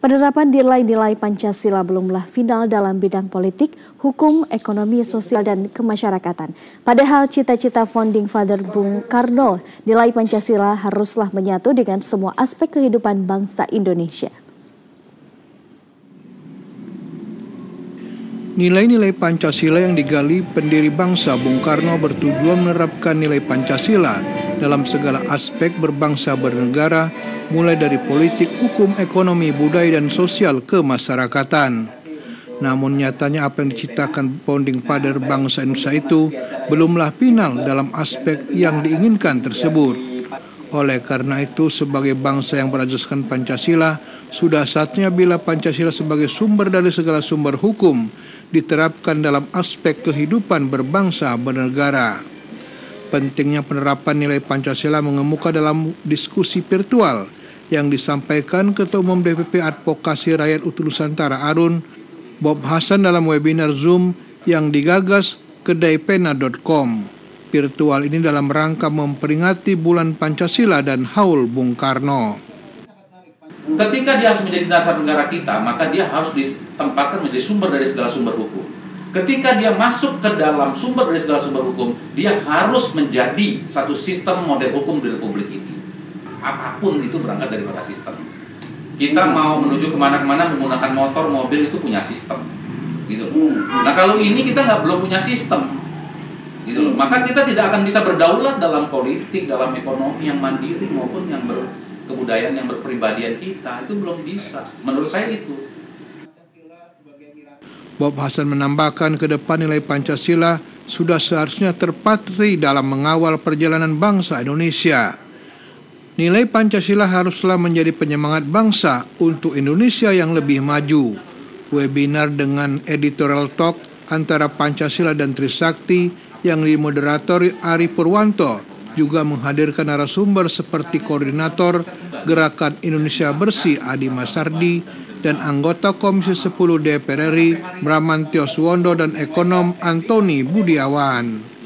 Penerapan nilai-nilai Pancasila belumlah final dalam bidang politik, hukum, ekonomi, sosial, dan kemasyarakatan. Padahal cita-cita Founding Father Bung Karno, nilai Pancasila haruslah menyatu dengan semua aspek kehidupan bangsa Indonesia. Nilai-nilai Pancasila yang digali pendiri bangsa Bung Karno bertujuan menerapkan nilai Pancasila dalam segala aspek berbangsa bernegara, mulai dari politik, hukum, ekonomi, budaya, dan sosial kemasyarakatan. Namun nyatanya apa yang diciptakan Founding Father bangsa Indonesia itu belumlah final dalam aspek yang diinginkan tersebut. Oleh karena itu, sebagai bangsa yang berasaskan Pancasila, sudah saatnya bila Pancasila sebagai sumber dari segala sumber hukum diterapkan dalam aspek kehidupan berbangsa bernegara. Pentingnya penerapan nilai Pancasila mengemuka dalam diskusi virtual yang disampaikan Ketua Umum DPP Advokasi Rakyat UT Nusantara Arun, Bob Hasan dalam webinar Zoom yang digagas kedaipena.com. Virtual ini dalam rangka memperingati Bulan Pancasila dan Haul Bung Karno. Ketika dia harus menjadi dasar negara kita, maka dia harus ditempatkan menjadi sumber dari segala sumber hukum. Ketika dia masuk ke dalam sumber dari segala sumber hukum, dia harus menjadi satu sistem model hukum di Republik ini. Apapun itu berangkat daripada sistem. Kita mau menuju kemana-kemana menggunakan motor, mobil itu punya sistem. Gitu. Nah kalau ini kita belum punya sistem. Gitu. Maka kita tidak akan bisa berdaulat dalam politik, dalam ekonomi yang mandiri maupun yang kebudayaan yang berpribadian kita, itu belum bisa. Menurut saya itu. Bob Hasan menambahkan ke depan nilai Pancasila sudah seharusnya terpatri dalam mengawal perjalanan bangsa Indonesia. Nilai Pancasila haruslah menjadi penyemangat bangsa untuk Indonesia yang lebih maju. Webinar dengan editorial talk antara Pancasila dan Trisakti yang dimoderatori Ari Purwanto juga menghadirkan narasumber seperti Koordinator Gerakan Indonesia Bersih Adi Masardi dan anggota Komisi 10 DPR RI Bramantyo Suwondo dan ekonom Antoni Budiawan.